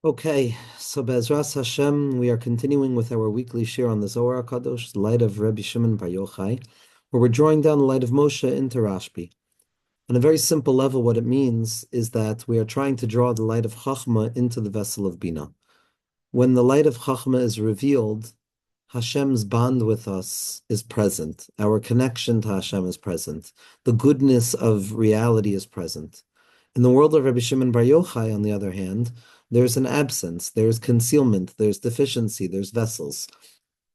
Okay, so Be'ezras Hashem, we are continuing with our weekly shir on the Zohar HaKadosh, the light of Rabbi Shimon Bar Yochai, where we're drawing down the light of Moshe into Rashbi. On a very simple level, what it means is that we are trying to draw the light of Chachma into the vessel of Bina. When the light of Chachma is revealed, Hashem's bond with us is present. Our connection to Hashem is present. The goodness of reality is present. In the world of Rabbi Shimon Bar Yochai, on the other hand, there's an absence, there's concealment, there's deficiency, there's vessels.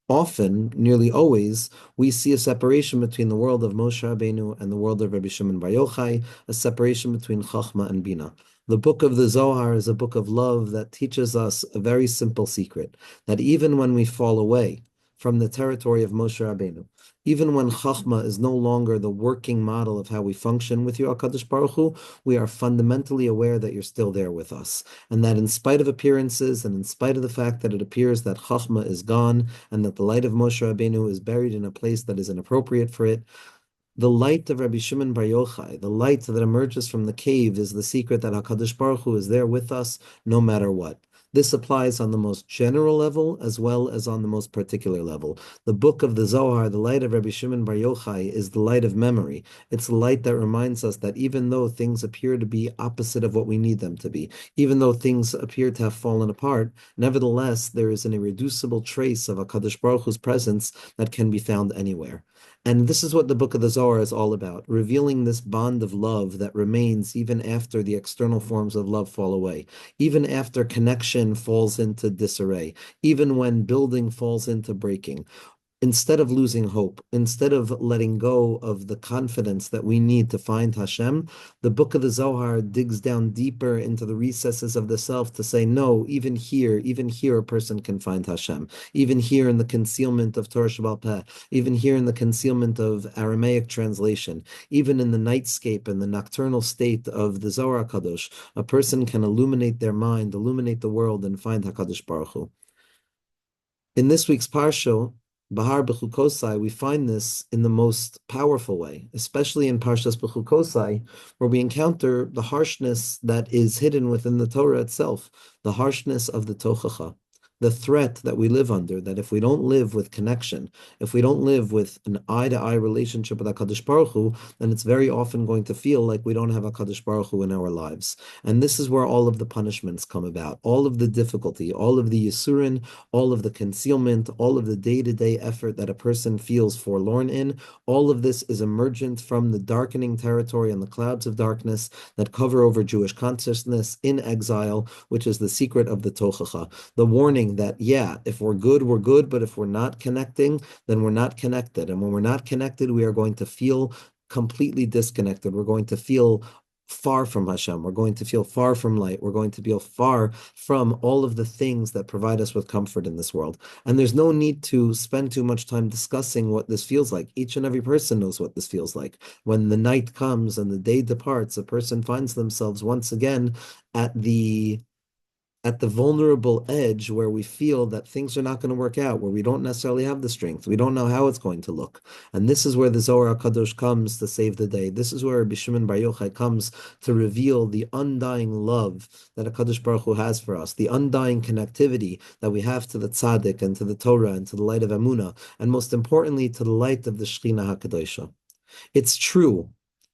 Often, nearly always, we see a separation between the world of Moshe Rabbeinu and the world of Rabbi Shimon Bar Yochai, a separation between Chachma and Bina. The book of the Zohar is a book of love that teaches us a very simple secret, that even when we fall away from the territory of Moshe Rabbeinu, even when Chachma is no longer the working model of how we function with you, HaKadosh Baruch Hu, we are fundamentally aware that you're still there with us. And that in spite of appearances, and in spite of the fact that it appears that Chachma is gone, and that the light of Moshe Rabbeinu is buried in a place that is inappropriate for it, the light of Rabbi Shimon Bar Yochai, the light that emerges from the cave, is the secret that HaKadosh Baruch Hu is there with us no matter what. This applies on the most general level as well as on the most particular level. The book of the Zohar, the light of Rabbi Shimon Bar Yochai, is the light of memory. It's the light that reminds us that even though things appear to be opposite of what we need them to be, even though things appear to have fallen apart, nevertheless, there is an irreducible trace of HaKadosh Baruch Hu's presence that can be found anywhere. And this is what the book of the Zohar is all about, revealing this bond of love that remains even after the external forms of love fall away, even after connection falls into disarray, even when building falls into breaking. Instead of losing hope, instead of letting go of the confidence that we need to find Hashem, the book of the Zohar digs down deeper into the recesses of the self to say, no, even here, a person can find Hashem. Even here in the concealment of Torah Sheba'al Peh, even here in the concealment of Aramaic translation, even in the nightscape and the nocturnal state of the Zohar HaKadosh, a person can illuminate their mind, illuminate the world, and find HaKadosh Baruch Hu. In this week's Parsha, Bechukosai, we find this in the most powerful way, especially in Parshas Bechukosai, where we encounter the harshness that is hidden within the Torah itself, the harshness of the Tochacha, the threat that we live under, that if we don't live with connection, if we don't live with an eye-to-eye relationship with HaKadosh Baruch Hu, then it's very often going to feel like we don't have HaKadosh Baruch Hu in our lives. And this is where all of the punishments come about, all of the difficulty, all of the yisurin, all of the concealment, all of the day-to-day effort that a person feels forlorn in, all of this is emergent from the darkening territory and the clouds of darkness that cover over Jewish consciousness in exile, which is the secret of the Tochacha, the warning that, yeah, if we're good, but if we're not connecting, then we're not connected. And when we're not connected, we are going to feel completely disconnected. We're going to feel far from Hashem. We're going to feel far from light. We're going to feel far from all of the things that provide us with comfort in this world. And there's no need to spend too much time discussing what this feels like. Each and every person knows what this feels like. When the night comes and the day departs, a person finds themselves once again at the vulnerable edge where we feel that things are not going to work out, where we don't necessarily have the strength. We don't know how it's going to look. And this is where the Zohar HaKadosh comes to save the day. This is where Rabbi Shimon Bar Yochai comes to reveal the undying love that HaKadosh Baruch Hu has for us, the undying connectivity that we have to the Tzaddik and to the Torah and to the light of Emunah, and most importantly, to the light of the Shekhinah HaKadosha. It's true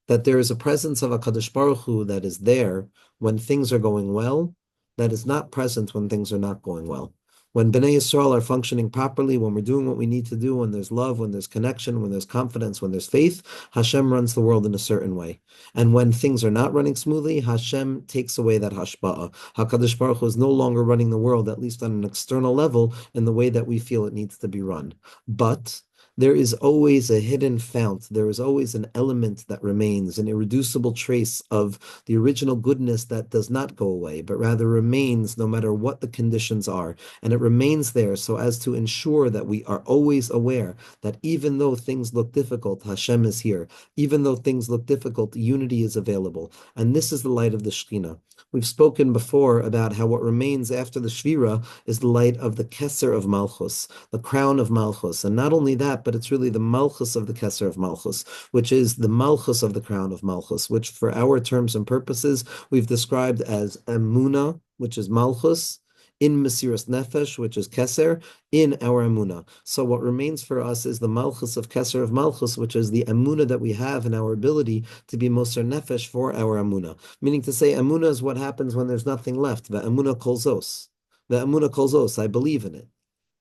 that there is a presence of HaKadosh Baruch Hu that is there when things are going well, that is not present when things are not going well. When Bnei Yisrael are functioning properly, when we're doing what we need to do, when there's love, when there's connection, when there's confidence, when there's faith, Hashem runs the world in a certain way. And when things are not running smoothly, Hashem takes away that hashpa'ah. HaKadosh Baruch Hu is no longer running the world, at least on an external level, in the way that we feel it needs to be run. But there is always a hidden fount. There is always an element that remains, an irreducible trace of the original goodness that does not go away, but rather remains no matter what the conditions are. And it remains there so as to ensure that we are always aware that even though things look difficult, Hashem is here. Even though things look difficult, unity is available. And this is the light of the Shekhinah. We've spoken before about how what remains after the Shvira is the light of the Keser of Malchus, the crown of Malchus. And not only that, but it's really the Malchus of the Keser of Malchus, which is the Malchus of the crown of Malchus, which for our terms and purposes, we've described as Emunah, which is Malchus, in Mesiras Nefesh, which is Keser, in our Emunah. So what remains for us is the Malchus of Keser of Malchus, which is the Emunah that we have in our ability to be Moser Nefesh for our Emunah. Meaning to say, Emunah is what happens when there's nothing left. The Emunah kolzos. The Emunah kolzos, I believe in it.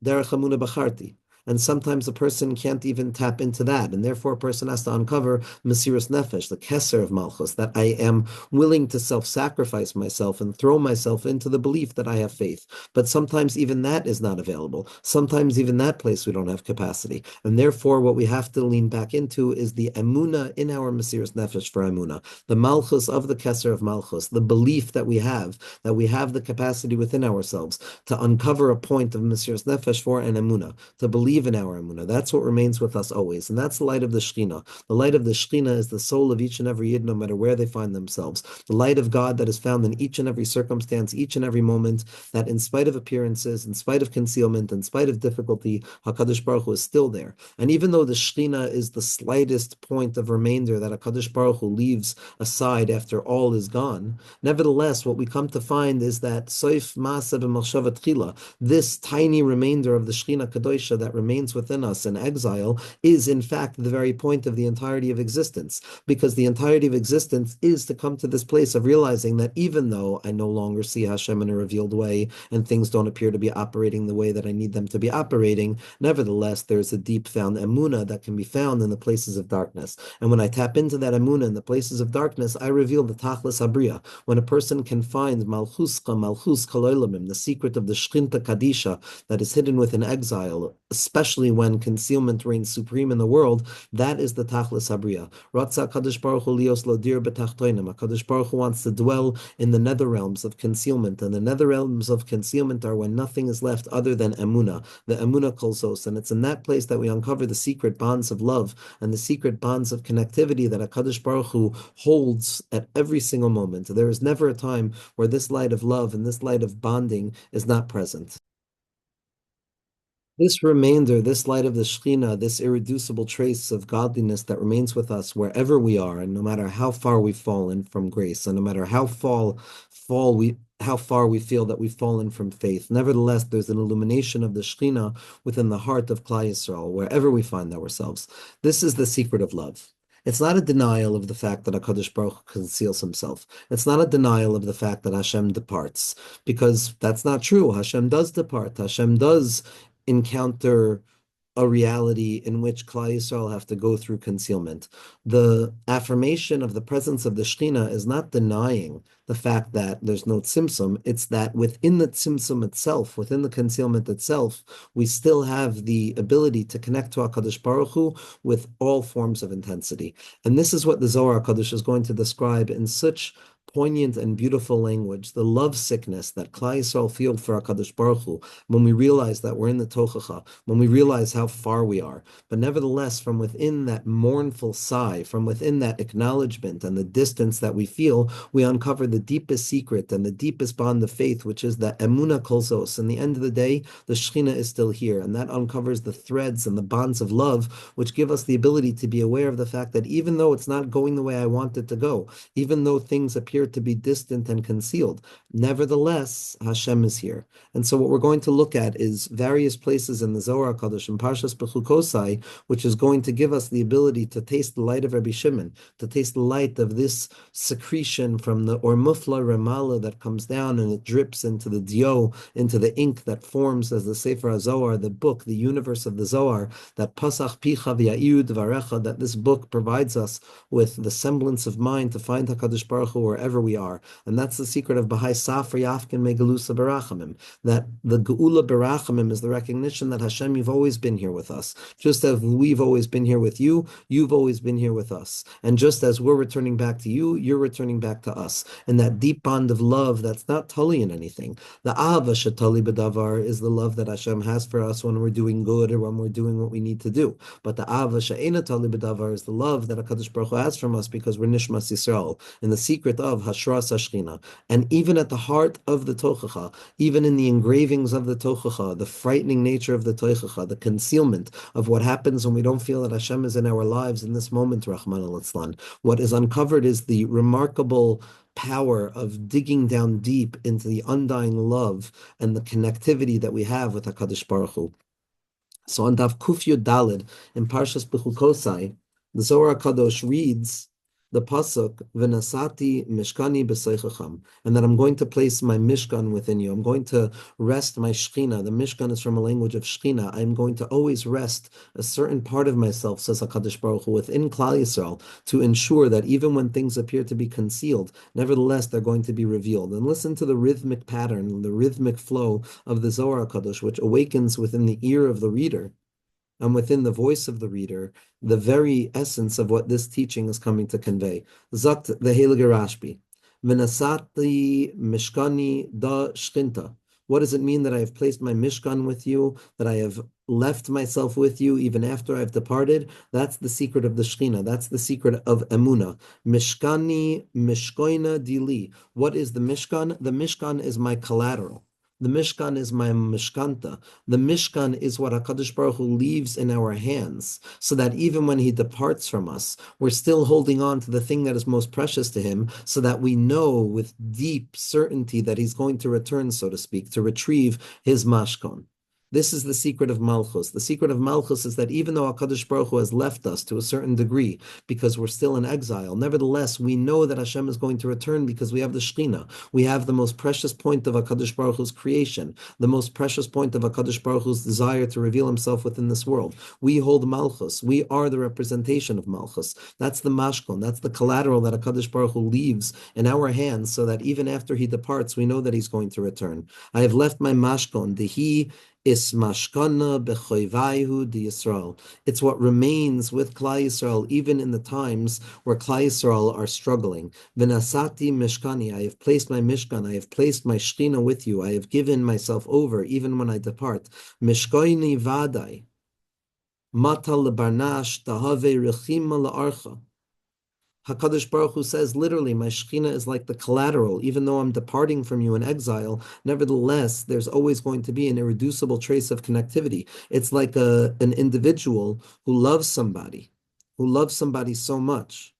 Derech Emunah bacharti. And sometimes a person can't even tap into that, and therefore a person has to uncover Mesiras Nefesh, the Keser of Malchus, that I am willing to self-sacrifice myself and throw myself into the belief that I have faith. But sometimes even that is not available. Sometimes even that place we don't have capacity. And therefore what we have to lean back into is the Emunah in our Mesiras Nefesh for Emunah, the Malchus of the Keser of Malchus, the belief that we have the capacity within ourselves to uncover a point of Mesiras Nefesh for an Emunah, to believe in our Emunah. That's what remains with us always. And that's the light of the Shekhinah. The light of the Shekhinah is the soul of each and every Yid, no matter where they find themselves. The light of God that is found in each and every circumstance, each and every moment, that in spite of appearances, in spite of concealment, in spite of difficulty, HaKadosh Baruch Hu is still there. And even though the Shekhinah is the slightest point of remainder that HaKadosh Baruch Hu leaves aside after all is gone, nevertheless, what we come to find is that Soif Maaseh b'Machshava Tchila, this tiny remainder of the Shekhinah Kadosha that remains within us in exile, is in fact the very point of the entirety of existence, because the entirety of existence is to come to this place of realizing that even though I no longer see Hashem in a revealed way and things don't appear to be operating the way that I need them to be operating, nevertheless there's a deep found emunah that can be found in the places of darkness. And when I tap into that emunah in the places of darkness, I reveal the tachlis habriya. When a person can find malchus kaloilamim, the secret of the shchinta kadisha that is hidden within exile, especially when concealment reigns supreme in the world, that is the tachlis habriya. Ratza Kadosh Baruch Hu lios lodir betachtoinim. Kadosh Baruch Hu wants to dwell in the nether realms of concealment, and the nether realms of concealment are when nothing is left other than emunah, the emunah kolzos, and it's in that place that we uncover the secret bonds of love and the secret bonds of connectivity that Kadosh Baruch Hu holds at every single moment. There is never a time where this light of love and this light of bonding is not present. This remainder, this light of the Shekhinah, this irreducible trace of godliness that remains with us wherever we are, and no matter how far we've fallen from grace, and no matter how far we feel that we've fallen from faith, nevertheless, there's an illumination of the Shekhinah within the heart of Klal Yisrael, wherever we find ourselves. This is the secret of love. It's not a denial of the fact that HaKadosh Baruch Hu conceals himself. It's not a denial of the fact that Hashem departs, because that's not true. Hashem does depart. Hashem does encounter a reality in which Klal Yisrael have to go through concealment. The affirmation of the presence of the Shekhinah is not denying the fact that there's no tzimtzum. It's that within the tzimtzum itself, within the concealment itself, we still have the ability to connect to HaKadosh Baruch Hu with all forms of intensity. And this is what the Zohar HaKadosh is going to describe in such poignant and beautiful language, the love sickness that Klal Yisrael feel for HaKadosh Baruch Hu when we realize that we're in the Tochacha, when we realize how far we are. But nevertheless, from within that mournful sigh, from within that acknowledgement and the distance that we feel, we uncover the deepest secret and the deepest bond of faith, which is that Emunah Kolzos. In the end of the day, the Shekhinah is still here, and that uncovers the threads and the bonds of love, which give us the ability to be aware of the fact that even though it's not going the way I want it to go, even though things appear to be distant and concealed, nevertheless, Hashem is here. And so what we're going to look at is various places in the Zohar HaKadosh and Parshas Bechukosai, which is going to give us the ability to taste the light of Rabbi Shimon, to taste the light of this secretion from the Or Mufla Ramala that comes down and it drips into the dio, into the ink that forms as the Sefer HaZohar, the book, the universe of the Zohar, that Pasach Picha V'Ya'iu Dvarecha, that this book provides us with the semblance of mind to find HaKadosh Baruch Hu wherever we are. And that's the secret of Bahai Safra Yafkin Megalusa Barachamim, that the Geula Barachamim is the recognition that Hashem, you've always been here with us. Just as we've always been here with you, you've always been here with us. And just as we're returning back to you, you're returning back to us. And that deep bond of love that's not tali in anything. The Ahava Shatali B'davar is the love that Hashem has for us when we're doing good or when we're doing what we need to do. But the Ahava Sha'ena Tali B'davar is the love that HaKadosh Baruch Hu has from us because we're Nishmas Yisrael. And the secret of Hashras Hashchina. And even at the heart of the Tochacha, even in the engravings of the Tochacha, the frightening nature of the Tochacha, the concealment of what happens when we don't feel that Hashem is in our lives in this moment, Rahman al-Islan, what is uncovered is the remarkable power of digging down deep into the undying love and the connectivity that we have with HaKadosh Baruch Hu. So on Daf Kuf Yud Daled in Parshas Bechukosai, the Zohar Kadosh reads the pasuk V'nasati Mishkani b'seichacham, and that I'm going to place my Mishkan within you. I'm going to rest my Shechina. The Mishkan is from a language of Shechina. I'm going to always rest a certain part of myself, says HaKadosh Baruch Hu, within Klal Yisrael, to ensure that even when things appear to be concealed, nevertheless they're going to be revealed. And listen to the rhythmic pattern, the rhythmic flow of the Zohar Kadosh, which awakens within the ear of the reader and within the voice of the reader, the very essence of what this teaching is coming to convey. Zakt the Heilige Rashbi, V'nasati Mishkani da Shchinta. What does it mean that I have placed my Mishkan with you, that I have left myself with you even after I've departed? That's the secret of the Shechina. That's the secret of Emunah. Mishkani Mishkoina Dili. What is the Mishkan? The Mishkan is my collateral. The Mishkan is my Mishkanta. The Mishkan is what HaKadosh Baruch Hu leaves in our hands, so that even when He departs from us, we're still holding on to the thing that is most precious to Him, so that we know with deep certainty that He's going to return, so to speak, to retrieve His Mashkan. This is the secret of Malchus. The secret of Malchus is that even though HaKadosh Baruch Hu has left us to a certain degree, because we're still in exile, nevertheless, we know that Hashem is going to return because we have the Shechina. We have the most precious point of HaKadosh Baruch Hu's creation, the most precious point of HaKadosh Baruch Hu's desire to reveal Himself within this world. We hold Malchus. We are the representation of Malchus. That's the Mashkon. That's the collateral that HaKadosh Baruch Hu leaves in our hands, so that even after He departs, we know that He's going to return. I have left my Mashkon, Dehi is mashkana b'choivayhu di Yisrael. It's what remains with Klal Yisrael, even in the times where Klal Yisrael are struggling. V'nasati mishkani, I have placed my Mishkan, I have placed my Shechina with you, I have given myself over, even when I depart. Mishkoini vadai, mata lebarnash tahave rechima la'archa. HaKadosh Baruch Hu says literally, my Shechina is like the collateral. Even though I'm departing from you in exile, nevertheless, there's always going to be an irreducible trace of connectivity. It's like an individual who loves somebody so much.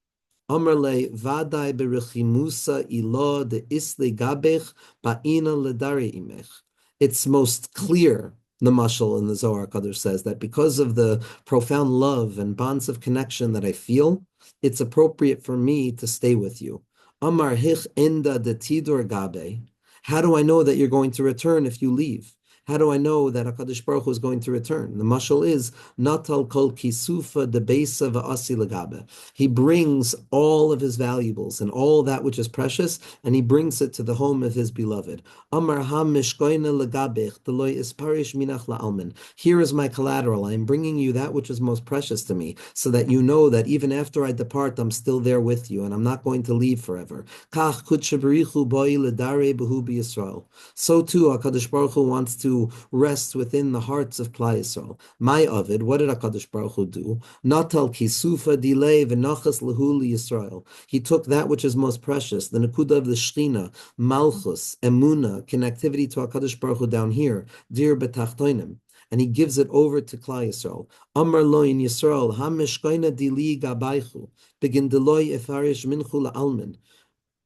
Amrle vadai berichimusa ilo de isle gabech ba'ina ledare imech. It's most clear. The mashal in the Zohar Kadosh says that because of the profound love and bonds of connection that I feel, it's appropriate for me to stay with you. Amar hich enda de tidur gabe. How do I know that you're going to return if you leave? How do I know that HaKadosh Baruch Hu is going to return? The mashal is natal kol kisufa de beisa va'asi legabe. He brings all of his valuables and all that which is precious, and he brings it to the home of his beloved. Amar ha mishkoina legabech deloy isparish minach la'almin. Here is my collateral. I am bringing you that which is most precious to me, so that you know that even after I depart, I'm still there with you, and I'm not going to leave forever. Kach kutshabarichu boi ledare behu b'Yisrael. So too, HaKadosh Baruch Hu wants to rest within the hearts of Klal Yisrael. My Ovid, what did HaKadosh Baruch Hu do? Natal kisufa delay v'nachas lehu Yisrael. He took that which is most precious, the nekuda of the Shechina, Malchus, Emunah, connectivity to HaKadosh Baruch Hu down here, dir betachtoinim, and he gives it over to Klal Yisrael. Amar lo in Yisrael, ha mishkoina dili gabaychu, begin deloy efarish minchu la'almin.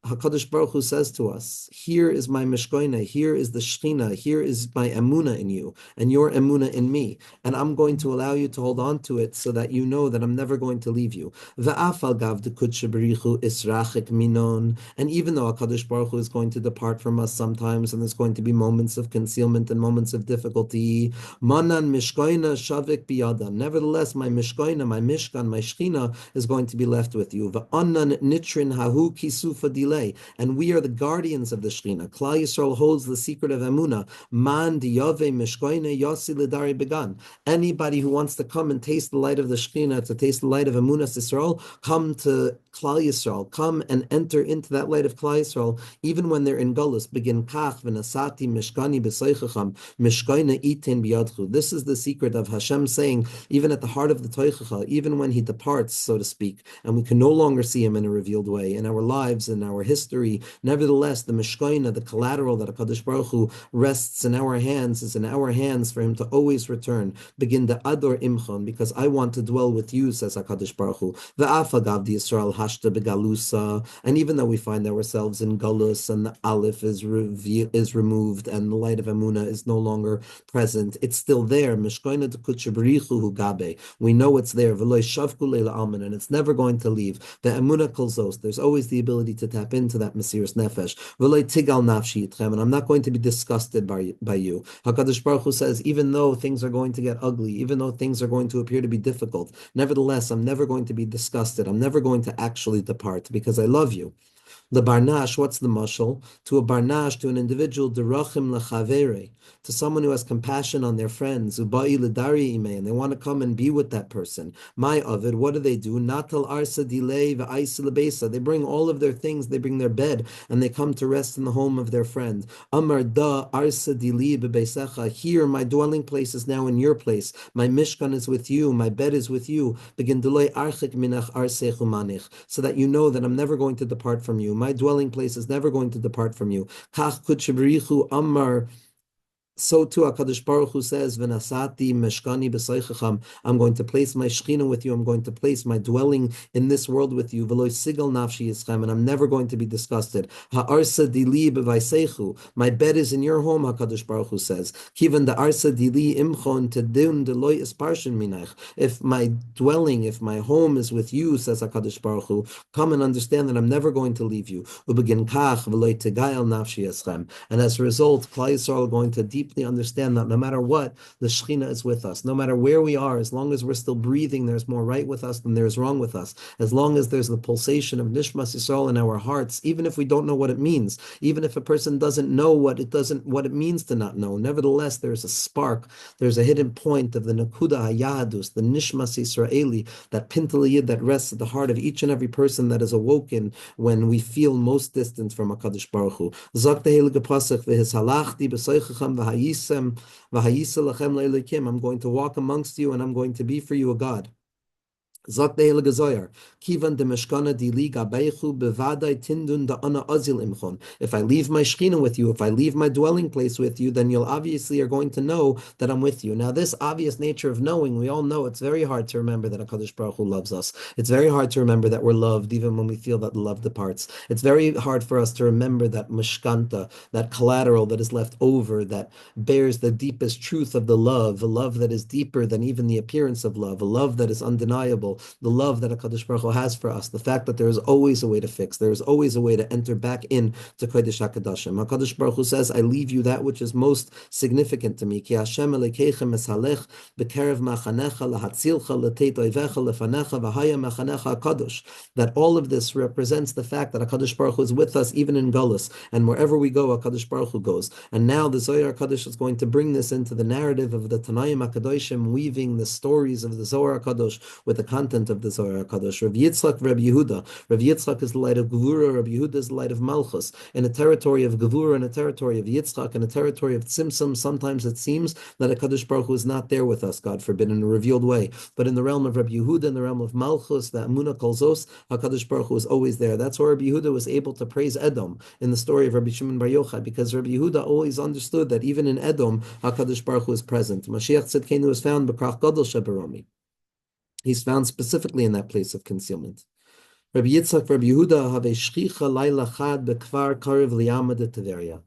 HaKadosh Baruch Hu says to us, here is my Mishkoina, here is the Shechina, here is my Emunah in you, and your Emunah in me, and I'm going to allow you to hold on to it so that you know that I'm never going to leave you. V'afal gav dekutche berichu israchik minon, and even though HaKadosh Baruch Hu is going to depart from us sometimes, and there's going to be moments of concealment and moments of difficulty, manan Mishkoina shavik biyadam, nevertheless my Mishkoina, my Mishkan, my Shechina is going to be left with you. V'anan nitrin hahu kisufa dilei, and we are the guardians of the Shechina. Klal Yisrael holds the secret of Emunah. Man diyave mishkoine yasi lidari began. Anybody who wants to come and taste the light of the Shechina, to taste the light of Emunah Yisrael, come to Klal Yisrael, come and enter into that light of Klal Yisrael, even when they're in Gullus. Begin kach v'nasati mishkani b'soichacham mishkayna itin biyadchu. This is the secret of Hashem saying, even at the heart of the Toichacha, even when he departs, so to speak, and we can no longer see him in a revealed way in our lives, in our history. Nevertheless, the mishkayna, the collateral that HaKadosh Baruch Hu rests in our hands, is in our hands for him to always return. Begin the ador imchon, because I want to dwell with you, says HaKadosh Baruch Hu. V'afagav the Yisrael hashta begalusa, and even though we find ourselves in galus and the aleph is removed and the light of Emunah is no longer present, it's still there. Mishkayna de kutshabrichu hu gabe. We know it's there. V'loy shavku leila alman, and it's never going to leave. The Emunah kolzos. There's always the ability to tap into that Mesiras Nefesh. V'loy tigal nafshi yitchem, and I'm not going to be disgusted by you. HaKadosh Baruch Hu says, even though things are going to get ugly, even though things are going to appear to be difficult, nevertheless, I'm never going to be disgusted. I'm never going to actually depart because I love you. The barnash, what's the mashal? To a barnash, to an individual, derachim lechavere, to someone who has compassion on their friends, ubai ledari ime, and they want to come and be with that person. My avid, what do? Natal arsa dilei v'ais lebesa. They bring all of their things, they bring their bed, and they come to rest in the home of their friend. Amar da arsa dili bebesecha. Here, my dwelling place is now in your place. My mishkan is with you. My bed is with you. Begin delay archik minach arsechu manich, so that you know that I'm never going to depart from you. My dwelling place is never going to depart from you. Kach kutshabrichu amar. So too, HaKadosh Baruch Hu says, "V'nasati meshkani b'soichacham." I'm going to place my shechina with you. I'm going to place my dwelling in this world with you. V'loy sigal nafshi yischem, and I'm never going to be disgusted. Ha'arsa dili b'vaisechu. My bed is in your home, HaKadosh Baruch Hu says. Kivan the arsa dili imchon tedun deloy isparshin minach. If my dwelling, if my home is with you, says HaKadosh Baruch Hu, come and understand that I'm never going to leave you. Ubegin kach v'loy tegayal nafshi yischem. And as a result, Klal Yisrael are going to deeply understand that no matter what, the Shekhinah is with us. No matter where we are, as long as we're still breathing, there's more right with us than there's wrong with us. As long as there's the pulsation of Nishmas Yisrael in our hearts, even if we don't know what it means, even if a person doesn't know what it means to not know, nevertheless, there's a spark, there's a hidden point of the Nakuda HaYahadus, the Nishmas Yisraeli, that Pintal Yid that rests at the heart of each and every person that is awoken when we feel most distant from HaKadosh Baruch Hu. Zok the Heilige Pasuk, v'hishalachti b'soichacham v'hayisem v'hayisa lachem le'elikim. I'm going to walk amongst you and I'm going to be for you a God. Zok the Heilige Zohar, Kivan de Mishkana dili gabaychu bevadai tindun da ana azil imchon. If I leave my shechina with you, if I leave my dwelling place with you, then you'll obviously are going to know that I'm with you. Now, this obvious nature of knowing, we all know it's very hard to remember that HaKadosh Baruch Hu loves us. It's very hard to remember that we're loved, even when we feel that the love departs. It's very hard for us to remember that mishkanta, that collateral that is left over, that bears the deepest truth of the love, a love that is deeper than even the appearance of love, a love that is undeniable. The love that HaKadosh Baruch Hu has for us, the fact that there is always a way to fix, there is always a way to enter back in to Kodesh HaKadoshim. HaKadosh Baruch Hu says, I leave you that which is most significant to me. Ki Hashem Elokeichem eshalech b'kerev machanecha lahatzilcha l'teit oivecha lefanecha v'haya machanecha HaKadosh. That all of this represents the fact that HaKadosh Baruch Hu is with us even in Golus, and wherever we go, HaKadosh Baruch Hu goes. And now the Zohar HaKadosh is going to bring this into the narrative of the Tanaim HaKadoshim, weaving the stories of the Zohar HaKadosh with the content of the Zohar HaKadosh. Rav Yitzchak, Rav Yehuda. Rav Yitzchak is the light of Gevura, Rav Yehuda is the light of Malchus. In a territory of Gevura, in a territory of Yitzchak, in a territory of Tzimtzum, sometimes it seems that HaKadosh Baruch Hu is not there with us, God forbid, in a revealed way. But in the realm of Rav Yehuda, in the realm of Malchus, the Emunah Kolzos, HaKadosh Baruch Hu is always there. That's why Rabbi Yehuda was able to praise Edom in the story of Rabbi Shimon Bar Yochai, because Rabbi Yehuda always understood that even in Edom, HaKadosh Baruch Hu is present. Mashiach Tzidkenu is found b'krach gadol shebaromi. He's found specifically in that place of concealment. Rabbi Yitzchak, Rabbi Yehuda have a shchicha laila chad bekvar karev liyama de Tiberia.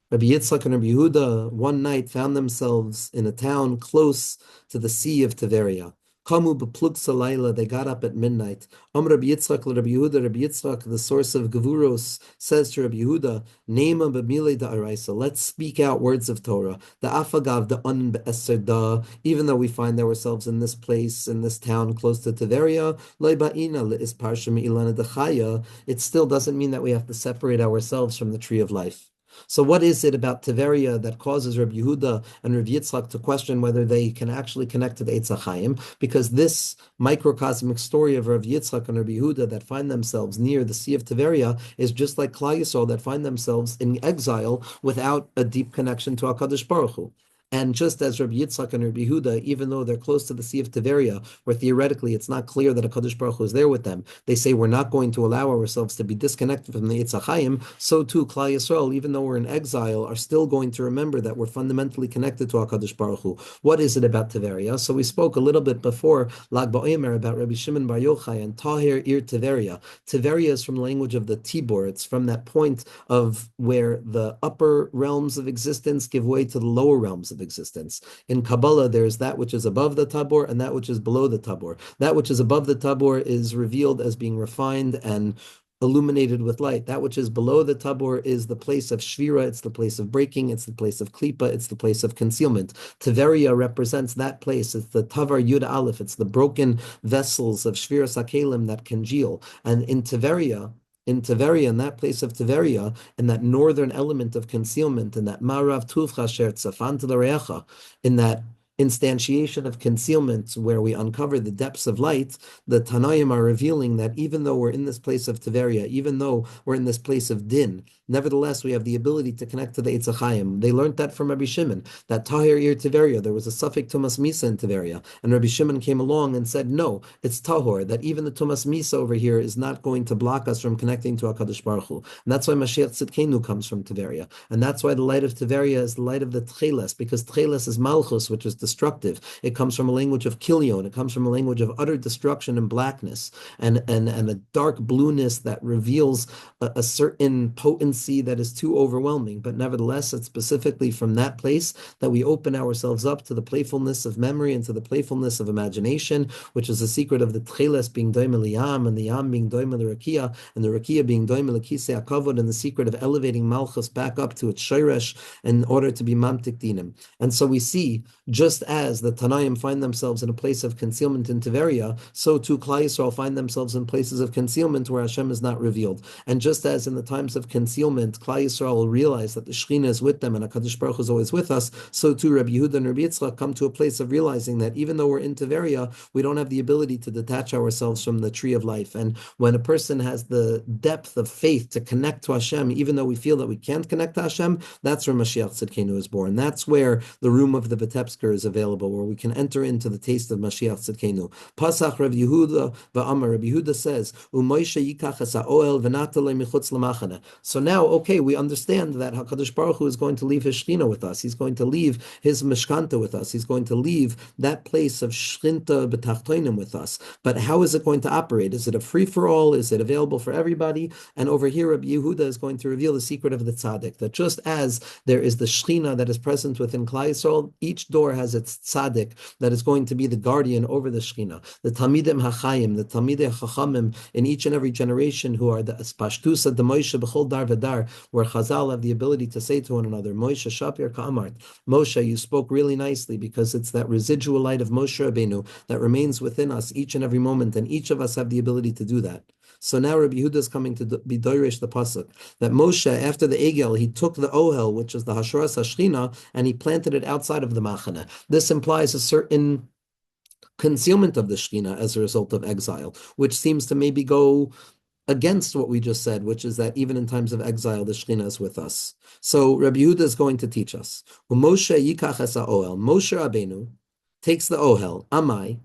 Rabbi Yitzchak and Rabbi Yehuda one night found themselves in a town close to the Sea of Tiberia. Kamu beplug salayla, they got up at midnight. Rabbi Yitzchak, Rabbi Yehuda, Rabbi Yitzchak, the source of Gevuros, says to Rabbi Yehuda, Neima b'milei da'araisa, let's speak out words of Torah. The afagav, the un be'eser, even though we find ourselves in this place, in this town close to Tiberia, lo'iba'ina le'is parsha me'ilana dechaya, it still doesn't mean that we have to separate ourselves from the tree of life. So what is it about Tiveria that causes Rabbi Yehuda and Rabbi Yitzchak to question whether they can actually connect to the Eitz HaChaim? Because this microcosmic story of Rabbi Yitzchak and Rabbi Yehuda that find themselves near the Sea of Tiveria is just like Klal Yisrael that find themselves in exile without a deep connection to HaKadosh Baruch Hu. And just as Rabbi Yitzchak and Rabbi Yehuda, even though they're close to the Sea of Tiveria, where theoretically it's not clear that HaKadosh Baruch Hu is there with them, they say we're not going to allow ourselves to be disconnected from the Eitz HaChaim. So too, Klal Yisrael, even though we're in exile, are still going to remember that we're fundamentally connected to HaKadosh Baruch Hu. What is it about Tiveria? So we spoke a little bit before Lag BaOmer about Rabbi Shimon Bar Yochai and Tahir Ir Tiveria. Tiveria is from the language of the Tibor. It's from that point of where the upper realms of existence give way to the lower realms of existence. In Kabbalah, there's that which is above the Tabor and that which is below the Tabor. That which is above the Tabor is revealed as being refined and illuminated with light. That which is below the Tabor is the place of Shvira, it's the place of breaking, it's the place of Klipa, it's the place of concealment. Tiveria represents that place. It's the Tavar Yud Aleph, it's the broken vessels of Shvira Sakelim that congeal. And in Tiveria, in that place of Tiveria, in that northern element of concealment, in that Marav Tuvcha Sher Tzafan T'Larecha, in that instantiation of concealment where we uncover the depths of light, the Tanaim are revealing that even though we're in this place of Tiveria, even though we're in this place of Din, nevertheless we have the ability to connect to the Eitz HaChaim. They learned that from Rabbi Shimon, that Tahir Ir Tiveria, there was a suffix Tumas Misa in Tiveria, and Rabbi Shimon came along and said, no, it's Tahor, that even the Tumas Misa over here is not going to block us from connecting to HaKadosh Baruch Hu. And that's why Mashiach Tzidkenu comes from Tiveria. And that's why the light of Tiveria is the light of the Tcheles, because Tcheles is Malchus, which is destructive. It comes from a language of Kilion. It comes from a language of utter destruction and blackness and a dark blueness that reveals a certain potency that is too overwhelming. But nevertheless, it's specifically from that place that we open ourselves up to the playfulness of memory and to the playfulness of imagination, which is the secret of the Tcheles being doimel Yam and the Yam being doimel Rakia and the Rakia being doimel Kisei HaKavod, and the secret of elevating Malchus back up to its Shairesh in order to be Mamtik Dinim. And so we see, just as the Tanaim find themselves in a place of concealment in Tiveria, so too Klal Yisrael find themselves in places of concealment where Hashem is not revealed. And just as in the times of concealment, Klal Yisrael will realize that the Shekhinah is with them and HaKadosh Baruch Hu is always with us, so too Rabbi Yehuda and Rabbi Yitzchak come to a place of realizing that even though we're in Tiveria, we don't have the ability to detach ourselves from the tree of life. And when a person has the depth of faith to connect to Hashem, even though we feel that we can't connect to Hashem, that's where Mashiach Tzidkenu is born. That's where the room of the Vitebsker is available, where we can enter into the taste of Mashiach Tzidkenu. Pasach Rav Yehuda v'Amar. Rabbi Yehuda says, "U'Moshe yikach es ha'oel v'natalei michutz l'machane." So now, okay, we understand that HaKadosh Baruch Hu is going to leave His Shekhinah with us. He's going to leave His Mishkanta with us. He's going to leave that place of Shchinta b'tachtoinim with us. But how is it going to operate? Is it a free-for-all? Is it available for everybody? And over here, Rabbi Yehuda is going to reveal the secret of the Tzaddik, that just as there is the Shekhinah that is present within Klal Yisrael, each door has its Tzaddik that is going to be the guardian over the Shekhinah. The Talmidim HaChaim, the Talmidei Chachamim in each and every generation who are the Pashtusa, the Moshe B'chol Dar V'Dar, where Chazal have the ability to say to one another, Moshe Shapir Ka'amart, Moshe, you spoke really nicely, because it's that residual light of Moshe Rabbeinu that remains within us each and every moment, and each of us have the ability to do that. So now Rabbi Yehuda is coming to be doirish the pasuk that Moshe, after the Egel, he took the Ohel, which is the Hasharas Hashchina, and he planted it outside of the Machane. This implies a certain concealment of the Shekhinah as a result of exile, which seems to maybe go against what we just said, which is that even in times of exile, the Shekhinah is with us. So Rabbi Yehuda is going to teach us. Moshe yikach es ha'ohel. Moshe Rabbeinu takes the Ohel. Amai.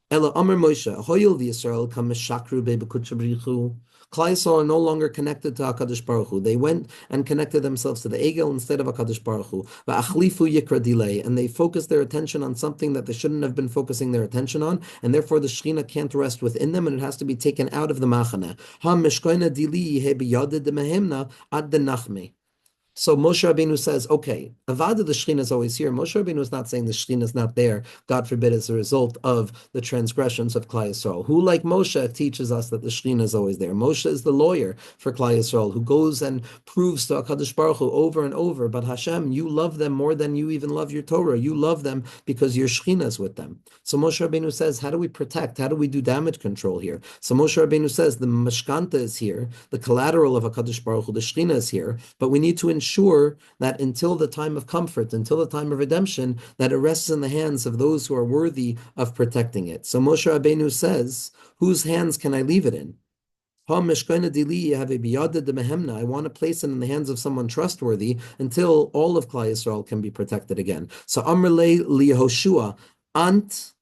Ela Amar Moshe, Hoyil v'Yisrael kam meshakru be'bekutzavrichu. Klal Yisrael are no longer connected to HaKadosh Baruch Hu. They went and connected themselves to the Egel instead of HaKadosh Baruch Hu. Va'achlifu yikra delay, and they focused their attention on something that they shouldn't have been focusing their attention on, and therefore the Shekhinah can't rest within them, and it has to be taken out of the Machane. Ha meshkoina dili he biyadid demehemna ad denachme. So Moshe Rabbeinu says, okay, Avada, the Shekhinah is always here. Moshe Rabbeinu is not saying the Shekhinah is not there, God forbid, as a result of the transgressions of Klal Yisrael. Who, like Moshe, teaches us that the Shekhinah is always there? Moshe is the lawyer for Klal Yisrael, who goes and proves to HaKadosh Baruch Hu over and over, but Hashem, you love them more than you even love your Torah. You love them because your Shekhinah is with them. So Moshe Rabbeinu says, how do we protect? How do we do damage control here? So Moshe Rabbeinu says, the Mishkanta is here, the collateral of HaKadosh Baruch Hu, the Shekhinah is here, but we need to ensure ensure that until the time of comfort, until the time of redemption, that it rests in the hands of those who are worthy of protecting it. So Moshe Rabbeinu says, whose hands can I leave it in? I want to place it in the hands of someone trustworthy until all of Klal Yisrael can be protected again. So Amr le Yehoshua, Ant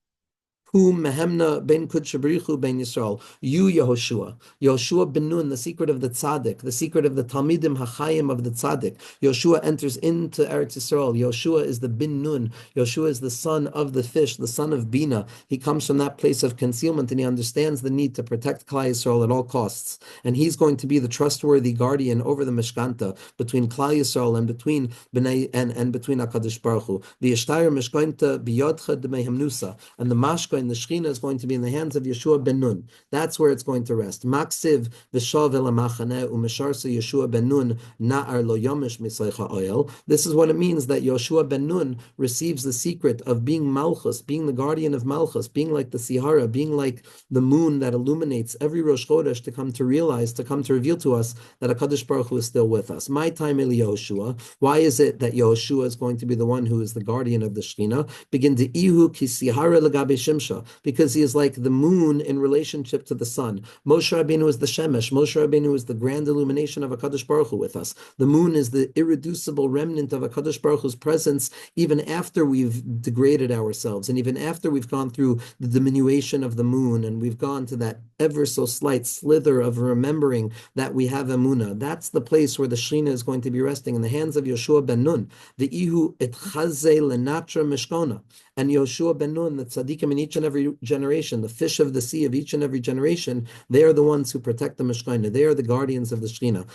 Hu Mehemna ben Kudshabrichu ben Yisrael. You, Yehoshua. Yehoshua ben Nun, the secret of the Tzaddik, the secret of the Talmidim HaChayim of the Tzaddik. Yehoshua enters into Eretz Yisrael. Yehoshua is the bin Nun. Yehoshua is the son of the fish, the son of Bina. He comes from that place of concealment and he understands the need to protect Klal Yisrael at all costs. And he's going to be the trustworthy guardian over the Mishkanta between Klal Yisrael and between Bnei and between HaKadosh Baruch Hu. The Yishtayr Mishkanta biyodcha d'mehemnusa. And the Mashka and the Shechina is going to be in the hands of Yeshua ben Nun. That's where it's going to rest. Maksiv v'shav el hamachaneh u'misharsa Yeshua ben Nun na'ar lo yomish misleicha oil. This is what it means that Yeshua ben Nun receives the secret of being Malchus, being the guardian of Malchus, being like the Sihara, being like the moon that illuminates every Rosh Chodesh to come to realize, to come to reveal to us that HaKadosh Baruch Hu is still with us. My time Eli Yehoshua. Why is it that Yehoshua is going to be the one who is the guardian of the Shechina? Begin to ihu ki Sihara legabe Shimsha. Because he is like the moon in relationship to the sun. Moshe Rabbeinu is the Shemesh. Moshe Rabbeinu is the grand illumination of HaKadosh Baruch Hu with us. The moon is the irreducible remnant of HaKadosh Baruch Hu's presence even after we've degraded ourselves and even after we've gone through the diminution of the moon and we've gone to that ever so slight slither of remembering that we have Emunah. That's the place where the Shechina is going to be resting in the hands of Yeshua ben Nun. The Ihu et Chazeh lenatra mishkona. And Yeshua ben Nun, the tzaddikim in each and every generation, the fish of the sea of each and every generation, they are the ones who protect the Mishkan. They are the guardians of the Shechina.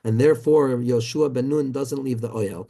And therefore, Yeshua ben Nun doesn't leave the oil.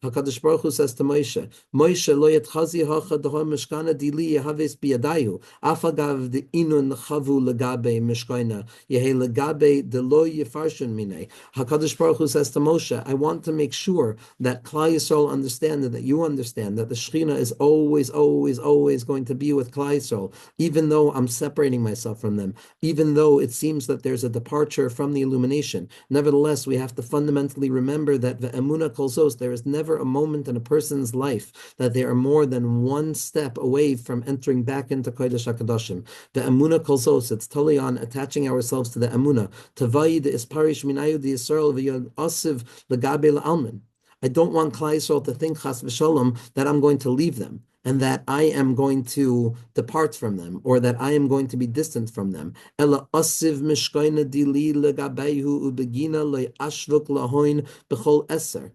HaKadosh Baruch Hu says to Moshe, Moshe lo yetchazi hacha d'ha mishkana dili yehaves biyadayu afagav de inun chavu legabe mishkana yehe legabe de lo yefarshun minei. HaKadosh Baruch Hu says to Moshe, I want to make sure that Klal Yisrael understand, that you understand that the Shechina is always, always, always going to be with Klal Yisrael, even though I'm separating myself from them, even though it seems that there's a departure from the illumination. Nevertheless, we have to fundamentally remember that the Emunah kol zos, there is never a moment in a person's life that they are more than one step away from entering back into Kodesh HaKadoshim. The Emunah kol zos, it's totally on attaching ourselves to the Emunah. Tavayid is parish minayu di Yisrael v'yod osiv legabe la'almin. I don't want Klal Yisrael to think, chas v'shalom, that I'm going to leave them and that I am going to depart from them or that I am going to be distant from them. Ela asiv mishkayna dili legabehu ubegina le'ashvuk lahoin b'chol eser.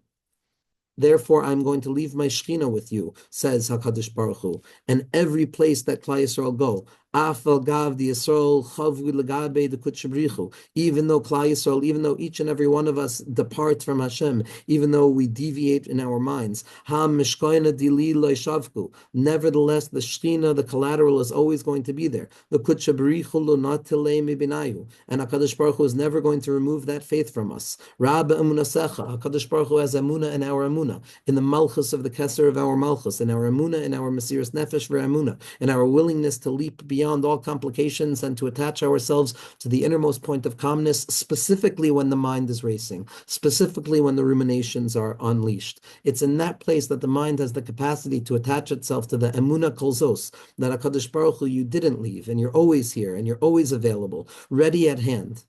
Therefore, I'm going to leave my Shechina with you, says HaKadosh Baruch Hu, and every place that Klal Yisrael go. Even though Klal Yisrael, even though each and every one of us depart from Hashem, even though we deviate in our minds, nevertheless, the Shechina, the collateral, is always going to be there. And HaKadosh Baruch Hu is never going to remove that faith from us. HaKadosh Baruch Hu has Emunah in our Emunah, in the Malchus of the Keser of our Malchus, in our Emunah, in our Mesiras Nefesh v'Emunah, in our willingness to leap beyond all complications and to attach ourselves to the innermost point of calmness, specifically when the mind is racing, specifically when the ruminations are unleashed. It's in that place that the mind has the capacity to attach itself to the Emunah kol zos, that HaKadosh Baruch Hu, you didn't leave, and you're always here, and you're always available, ready at hand.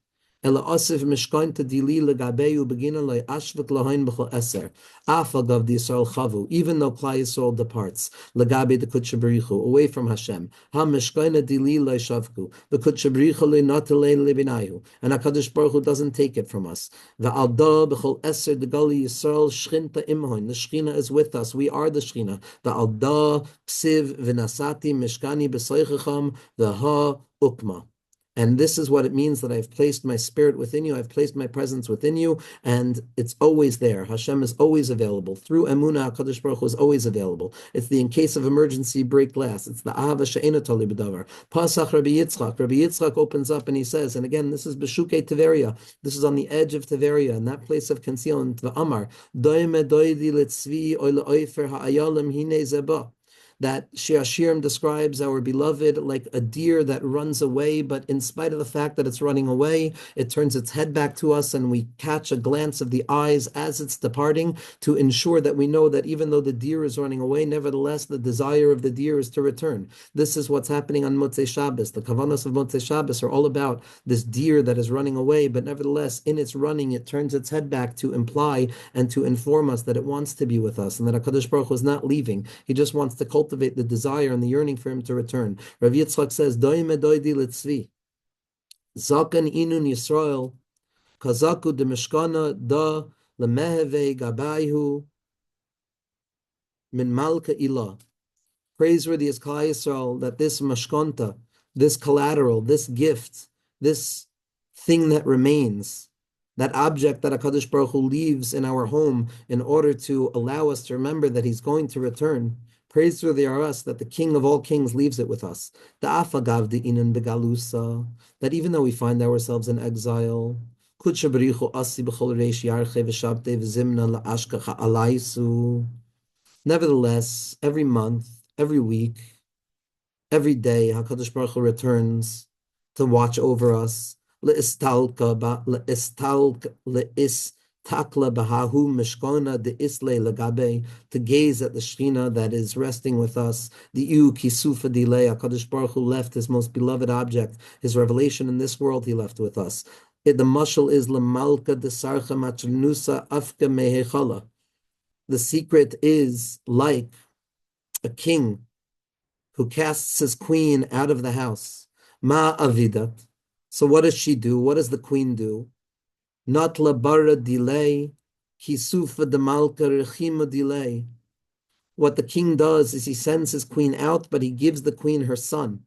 Ela asiv mishkanta dili legabeyu begina le ashvik lahain b'chol eser. Afagav the Yisrael chavu, even though Klal Yisrael departs, legabe the kutshaberichu, away from Hashem. Ha mishkana dili le shavku, the kutshaberichu le natale lebinayu, and HaKadosh Baruch Hu doesn't take it from us. The alda b'chol eser the gali Yisrael shchinta imhoin. The Shechina is with us. We are the Shechina. The alda psiv v'nasati mishkani b'soichacham the ha ukma. And this is what it means that I've placed my spirit within you, I've placed my presence within you, and it's always there. Hashem is always available. Through Emunah, HaKadosh Baruch Hu is always available. It's the in case of emergency, break glass. It's the Ahava She'ena Toli B'davar. Pasach Rabbi Yitzchak. Rabbi Yitzchak opens up and he says, and again, this is Bechukosai Tiveria. This is on the edge of Tiveria, in that place of concealment, the Amar. Doime doidi letzvi oy le'oifer ha'ayalim hine zeba. that Shir Hashirim describes our beloved like a deer that runs away, but in spite of the fact that it's running away, it turns its head back to us and we catch a glance of the eyes as it's departing to ensure that we know that even though the deer is running away, nevertheless, the desire of the deer is to return. This is what's happening on Motzei Shabbos. The Kavanos of Motzei Shabbos are all about this deer that is running away, but nevertheless, in its running, it turns its head back to imply and to inform us that it wants to be with us and that HaKadosh Baruch Hu is not leaving. He just wants to cultivate the desire and the yearning for him to return. Rav Yitzchak says, Doi medoidi litzvi, Zakan inun Yisrael, Kazaku de Mishkana da lemeheve gabayhu min malka ilah. Praiseworthy is Klal Yisrael that this mashkonta, this collateral, this gift, this thing that remains, that object that HaKadosh Baruch Hu leaves in our home in order to allow us to remember that he's going to return. Praiseworthy are us that the King of all kings leaves it with us. That even though we find ourselves in exile, nevertheless, every month, every week, every day, HaKadosh Baruch Hu returns to watch over us. Takla bahahu mishkona de isle lagabe, to gaze at the Shekhinah that is resting with us. The iu kisufa delay, HaKadosh Baruch Hu left his most beloved object, his revelation in this world he left with us. The mashal is lemalka de sarcha matrinusa afka mehechala. The secret is like a king who casts his queen out of the house. Ma avidat. So what does she do? What does the queen do? Not labara delay, kisufa demalka rechima delay. What the king does is he sends his queen out, but he gives the queen her son.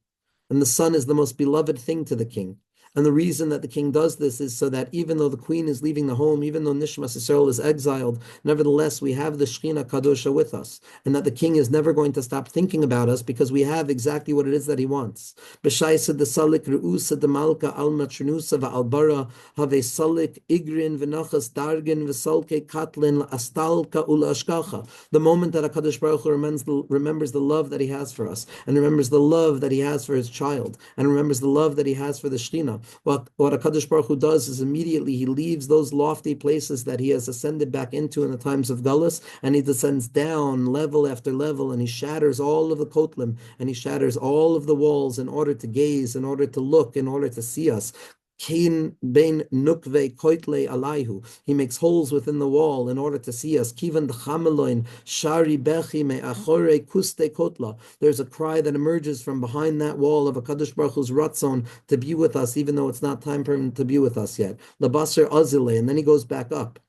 And the son is the most beloved thing to the king. And the reason that the king does this is so that even though the queen is leaving the home, even though Nishmas Yisrael is exiled, nevertheless we have the Shekhinah Kadosha with us, and that the king is never going to stop thinking about us because we have exactly what it is that he wants. B'shaisa de salik re'usa de malka al matrinusa va'albara have salik igrin v'nachas dargin v'salke katlin astalka ula ashkacha. The moment that HaKadosh Baruch Hu remembers the love that he has for us, and remembers the love that he has for his child, and remembers the love that he has for the Shekhinah, what HaKadosh Baruch Hu does is immediately he leaves those lofty places that he has ascended back into in the times of Galus, and he descends down level after level, and he shatters all of the kotlim, and he shatters all of the walls in order to gaze, in order to look, in order to see us. Kain bein nukve koitle alayhu. He makes holes within the wall in order to see us. Kivan d'chameloin shari bechi me achore kuste kotla. There's a cry that emerges from behind that wall of a Kadosh Baruch Hu's ratzon to be with us, even though it's not time for him to be with us yet. Labasser azile, and then he goes back up.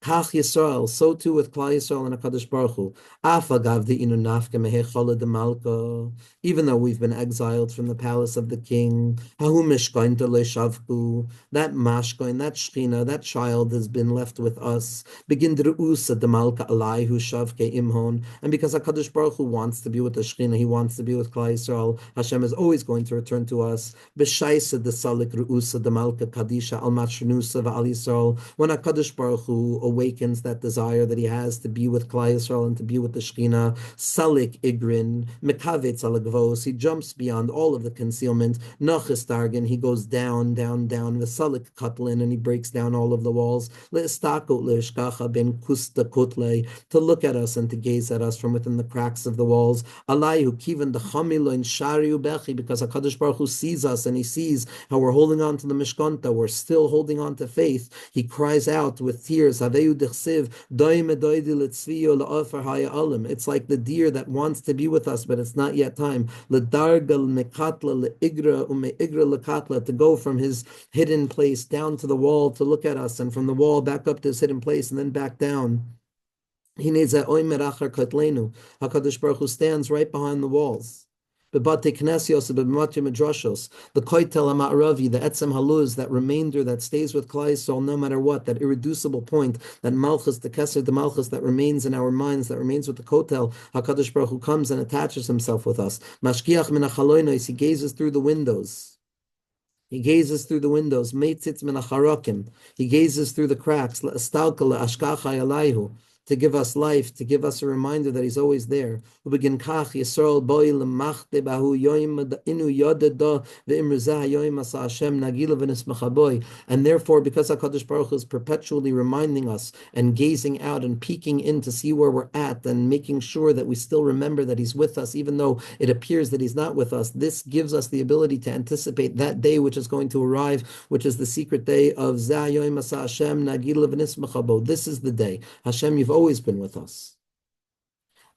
Kach Yisrael, so too with Klal Yisrael and HaKadosh Baruch Hu. Afagav the inu nafke mehechala de malka. Even though we've been exiled from the palace of the king, hahu mishkain to leishavku. That mashkain, that Shekhinah, that child has been left with us. Begin d'ruusa de malka alai hu shavke imhon. And because HaKadosh Baruch Hu wants to be with the Shekhinah, he wants to be with Klal Yisrael, Hashem is always going to return to us. B'shaisa de salik ruusa de malka kadisha al matrinusa va'al Yisrael. When HaKadosh Baruch Hu awakens that desire that he has to be with Klal Yisrael and to be with the Shekhinah, Salik Igrin, Mekavetz alagvos, he jumps beyond all of the concealment, Nachis Dargan, he goes down, down, down, Vesalik Katlin, and he breaks down all of the walls, Le'istakot le'ishkacha ben kusta kotle, to look at us and to gaze at us from within the cracks of the walls, Alayhu kivan d'chamilo in shariu bechi, because HaKadosh Baruch Hu sees us and he sees how we're holding on to the Mishkanta, we're still holding on to faith, he cries out with tears, it's like the deer that wants to be with us, but it's not yet time. To go from his hidden place down to the wall to look at us, and from the wall back up to his hidden place, and then back down. He needs that oimer achar kotlenu. HaKadosh Baruch Hu stands right behind the walls. The koitel ha'ma'aravi, the etzem haluz, that remainder that stays with Klal Yisrael no matter what, that irreducible point, that malchus, the keser, the malchus that remains in our minds, that remains with the kotel, HaKadosh Baruch Hu comes and attaches himself with us. Mashkiach min ha'chalonos, he gazes through the windows. He gazes through the windows. Meitzitz min ha'charakim, he gazes through the cracks. La'astalka la'ashkacha yalayhu. to give us life, to give us a reminder that He's always there. And therefore, because HaKadosh Baruch Hu is perpetually reminding us and gazing out and peeking in to see where we're at and making sure that we still remember that He's with us, even though it appears that He's not with us, this gives us the ability to anticipate that day which is going to arrive, which is the secret day of Zah Yoim Asa Hashem Nagila V'Nismacha Bo. This is the day. Hashem, you've always been with us.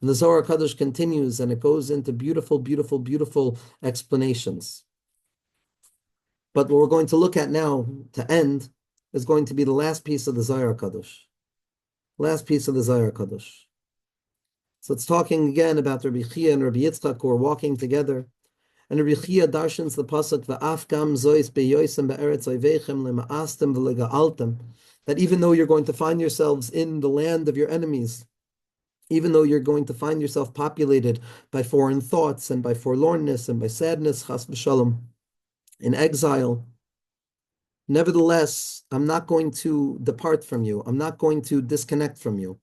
And the Zohar Kadosh continues, and it goes into beautiful, beautiful, beautiful explanations. But what we're going to look at now, to end, is going to be the last piece of the Zohar Kadosh. Last piece of the Zohar Kadosh. So it's talking again about Rabbi Chia and Rabbi Yitzchak who are walking together. And Rabbi Chia darshans the pasuk v'afkam zois beyoisem be'eretz oivechem lema'astem v'lega'altem, that even though you're going to find yourselves in the land of your enemies, even though you're going to find yourself populated by foreign thoughts and by forlornness and by sadness, chas v'shalom, in exile, nevertheless, I'm not going to depart from you. I'm not going to disconnect from you.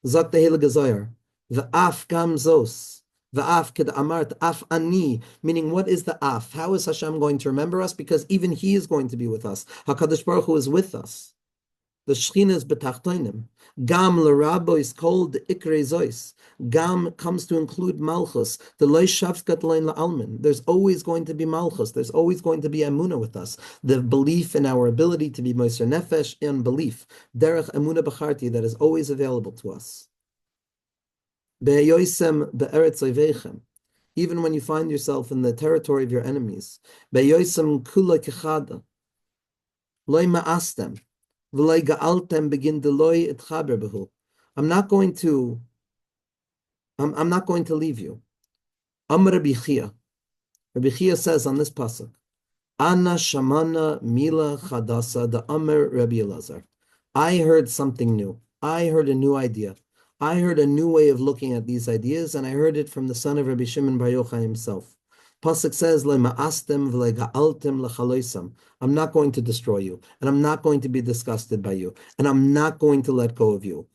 Zak tehillah gazayar, v'afkam zos. The af ked amart af ani, meaning what is the af? How is Hashem going to remember us? Because even He is going to be with us. HaKadosh Baruch Hu is with us. The Shechina is betachtoinim. Gam l'rabo is called ikrei zois. Gam comes to include malchus. The loy shavkat loin la'almin. There's always going to be malchus. There's always going to be emunah with us. The belief in our ability to be moser nefesh and belief. Derech emunah b'charti, that is always available to us. Even when you find yourself in the territory of your enemies, I'm not going to leave you. Rabbi Chia says on this pasuk, Anna shamana mila chadasa the Amr Rabbi Elazar. I heard something new. I heard a new idea. I heard a new way of looking at these ideas, and I heard it from the son of Rabbi Shimon Bar Yochai himself. Pasuk says, I'm not going to destroy you, and I'm not going to be disgusted by you, and I'm not going to let go of you.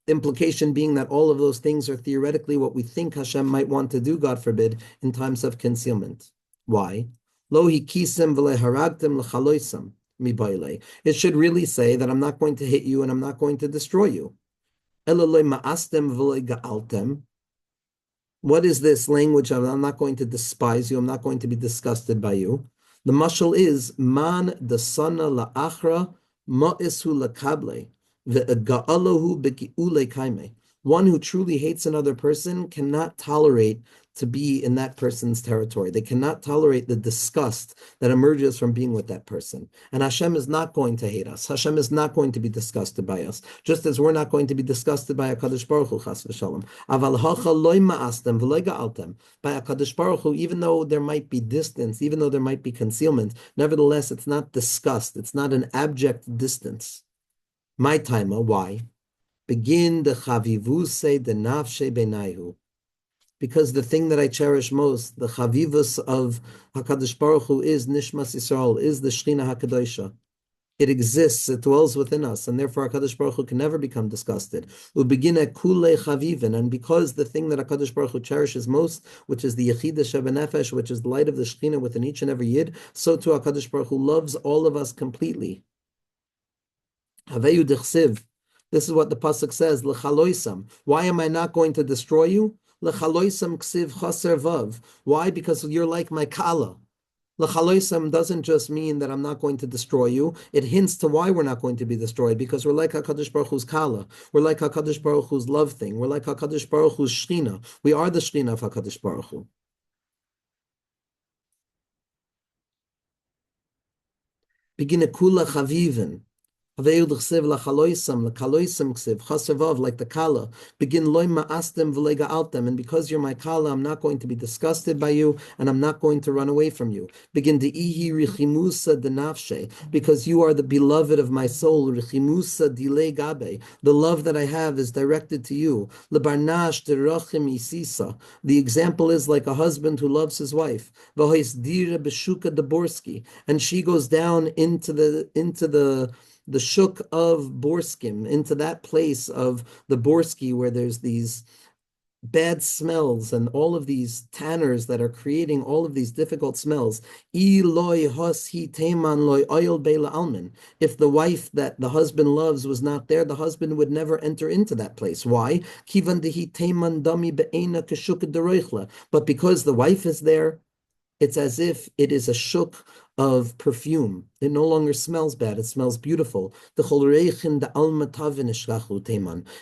The implication being that all of those things are theoretically what we think Hashem might want to do, God forbid, in times of concealment. Why? It should really say that I'm not going to hit you and I'm not going to destroy you. What is this language of I'm not going to despise you, I'm not going to be disgusted by you? The mashal is man dasana la'achra ma'isu lakable ve'ga'alahu begi'ule kaime. One who truly hates another person cannot tolerate to be in that person's territory. They cannot tolerate the disgust that emerges from being with that person. And Hashem is not going to hate us. Hashem is not going to be disgusted by us, just as we're not going to be disgusted by HaKadosh Baruch Hu, chas v'shalom. Aval hacha loy ma'astem v'loy ga'altem. By HaKadosh Baruch Hu, even though there might be distance, even though there might be concealment, nevertheless, it's not disgust. It's not an abject distance. My timer, why? Begin the chavivuse de nafshe benayhu. Because the thing that I cherish most, the chavivus of HaKadosh Baruch Hu, is Nishmas Yisrael, is the Shechina HaKadosha. It exists, it dwells within us, and therefore HaKadosh Baruch Hu can never become disgusted. Ubegina kule chavivin, and because the thing that HaKadosh Baruch Hu cherishes most, which is the Yechida Shebenefesh, which is the light of the Shechina within each and every Yid, so too HaKadosh Baruch Hu loves all of us completely. Haveyu dichsiv. This is what the pasuk says, L'chaloisam. Why am I not going to destroy you? L'chaloisam ksiv chaser vav. Why? Because you're like my kala. L'chaloisam doesn't just mean that I'm not going to destroy you. It hints to why we're not going to be destroyed, because we're like HaKadosh Baruch Hu's kala. We're like HaKadosh Baruch Hu's love thing. We're like HaKadosh Baruch Hu's shchina. We are the shchina of HaKadosh Baruch Hu. Begin a kula chavivin. Like the kala, begin loy ma'astem v'lega altem, and because you're my kala, I'm not going to be disgusted by you, and I'm not going to run away from you. Begin de ihi richimusa de nafshe, because you are the beloved of my soul. Richimusa dile gabe, the love that I have is directed to you. Lebarnash de rachim isisa, the example is like a husband who loves his wife. V'hois dira beshuka deborski, and she goes down into the the shuk of Borskim, into that place of the Borsky where there's these bad smells and all of these tanners that are creating all of these difficult smells. If the wife that the husband loves was not there, the husband would never enter into that place. Why? But because the wife is there, it's as if it is a shuk of perfume. It no longer smells bad, it smells beautiful. If Klal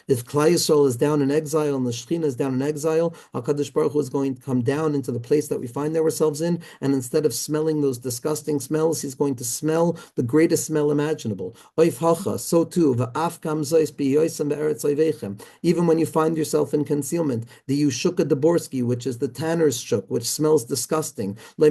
Yisrael is down in exile and the Shekhinah is down in exile, HaKadosh Baruch Hu is going to come down into the place that we find ourselves in, and instead of smelling those disgusting smells, he's going to smell the greatest smell imaginable. So too, even when you find yourself in concealment, the Yushuka Deborsky, which is the tanner's shuk, which smells disgusting, I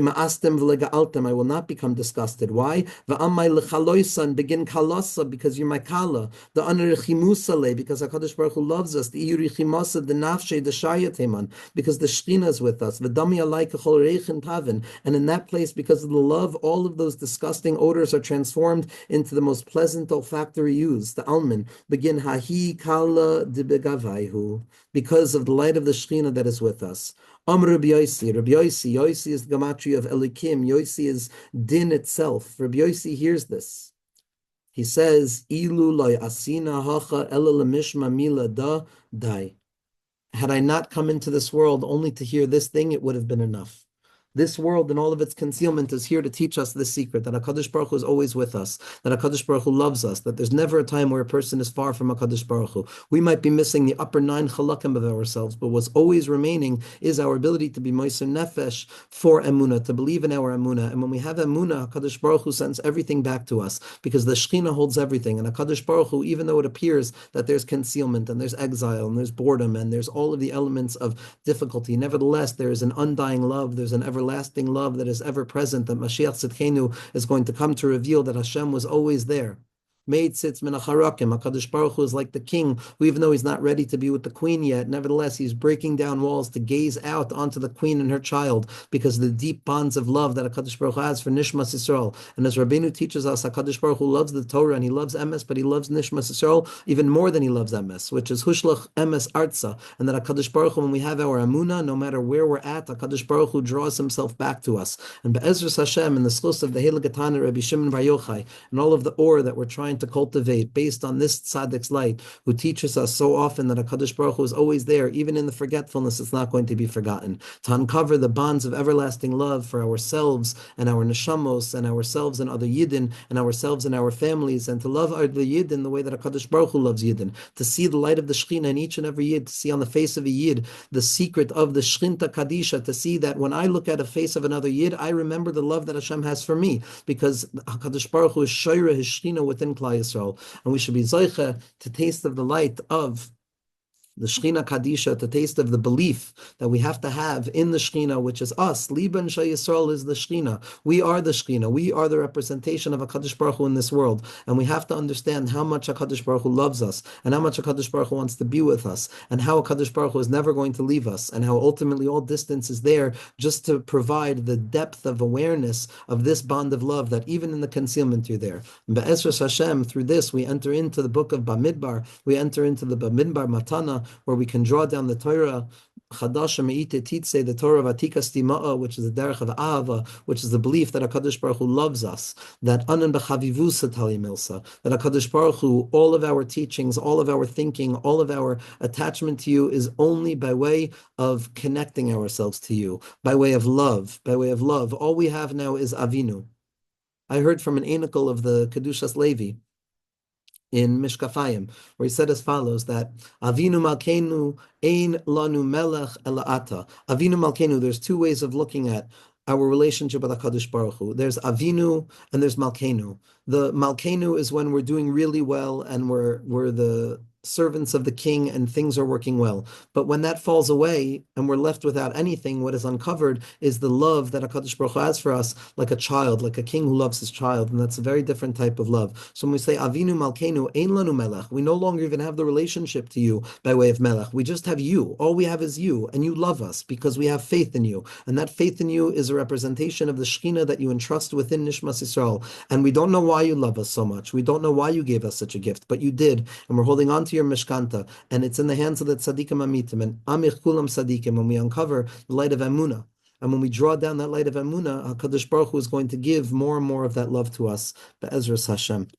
will not become disgusted. Why? Begin kalasa, because you're my kala. The anarichimusale, because HaKadosh Baruch Hu loves us. The irichimasa, the nafshe, the shayateman, because the Shekhinah is with us. V'dami alai kachol reichin tavin, and in that place, because of the love, all of those disgusting odors are transformed into the most pleasant olfactory use. The almin begin hahi kala dibegavaihu, because of the light of the Shekhinah that is with us. Rabbi Yosi. Rabbi Yosi. Yosi is the gematria of Elikim. Yosi is din itself. Rabbi Yosi hears this. He says, "Ilu loy asina hacha ela lemishma mila da dai." Had I not come into this world only to hear this thing, it would have been enough. This world and all of its concealment is here to teach us this secret, that HaKadosh Baruch Hu is always with us, that HaKadosh Baruch Hu loves us, that there's never a time where a person is far from HaKadosh Baruch Hu. We might be missing the upper 9 chalakim of ourselves, but what's always remaining is our ability to be moiser nefesh for Emunah, to believe in our Emunah. And when we have Emunah, HaKadosh Baruch Hu sends everything back to us, because the Shekhinah holds everything. And HaKadosh Baruch Hu, even though it appears that there's concealment, and there's exile, and there's boredom, and there's all of the elements of difficulty, nevertheless, there is an undying love, there's an everlasting love that is ever present, that Mashiach Tzidkenu is going to come to reveal that Hashem was always there. Made sits min acharakim. HaKadosh Baruch Hu is like the king who, even though he's not ready to be with the queen yet, nevertheless he's breaking down walls to gaze out onto the queen and her child, because of the deep bonds of love that HaKadosh Baruch Hu has for Nishmas Yisrael. And as Rabbeinu teaches us, HaKadosh Baruch Hu loves the Torah and he loves Emes, but he loves Nishmas Yisrael even more than he loves Emes, which is Hushlach Emes Artza. And that HaKadosh Baruch Hu, when we have our Emunah, no matter where we're at, HaKadosh Baruch Hu draws himself back to us. And Be'ezras Hashem, in the schus of the Heilig Tana Rabbi Shimon Bar Yochai, and all of the or that we're trying to cultivate based on this Tzaddik's light, who teaches us so often that HaKadosh Baruch Hu is always there, even in the forgetfulness, it's not going to be forgotten. To uncover the bonds of everlasting love for ourselves and our neshamos and ourselves and other Yidden and ourselves and our families, and to love other Yidden the way that HaKadosh Baruch Hu loves Yidden, to see the light of the Shekhinah in each and every Yid, to see on the face of a Yid the secret of the Shechinta Kadisha, to see that when I look at a face of another Yid, I remember the love that Hashem has for me, because HaKadosh Baruch Hu is Shoira, his Shekhinah within Klal Yisrael. And we should be zoiche to taste of the light of the Shekhinah Kadisha, to taste of the belief that we have to have in the Shekhinah, which is us. Liban Shal Yisrael is the Shekhinah. We are the Shekhinah. We are the representation of HaKadosh Baruch Hu in this world. And we have to understand how much HaKadosh Baruch Hu loves us, and how much HaKadosh Baruch Hu wants to be with us, and how HaKadosh Baruch Hu is never going to leave us, and how ultimately all distance is there just to provide the depth of awareness of this bond of love, that even in the concealment you're there. And Be'ezras Hashem, through this, we enter into the book of Bamidbar, we enter into the Bamidbar Matana, where we can draw down the Torah, Chadasha Me'ite Titse, the Torah of Atika Stima'a, which is the derech of Ahava, which is the belief that HaKadosh Baruch Hu loves us, that Anan B'chavivusa Tali Milsa, that HaKadosh Baruch Hu, all of our teachings, all of our thinking, all of our attachment to you is only by way of connecting ourselves to you, by way of love, by way of love. All we have now is Avinu. I heard from an anicle of the Kedushas Levi in Mishkafayim, where he said as follows, that Avinu Malkeinu ein lanu melech ela ata. Avinu Malkeinu, there's two ways of looking at our relationship with HaKadosh Baruch Hu. There's Avinu and there's Malkeinu. The Malkeinu is when we're doing really well and we're the servants of the king and things are working well. But when that falls away and we're left without anything, what is uncovered is the love that HaKadosh Baruch Hu has for us, like a child, like a king who loves his child. And that's a very different type of love. So when we say Avinu Malkeinu Ein Lanu Melech, we no longer even have the relationship to you by way of Melech. We just have you. All we have is you. And you love us because we have faith in you. And that faith in you is a representation of the Shekhinah that you entrust within Nishmas Yisrael. And we don't know why you love us so much. We don't know why you gave us such a gift, but you did. And we're holding on to your Mishkanta, and it's in the hands of the Tzaddikim Amitim, and Amich Kulam Tzaddikim, when we uncover the light of Emunah. And when we draw down that light of Emunah, HaKadosh Baruch Hu is going to give more and more of that love to us. Be'ezras Hashem.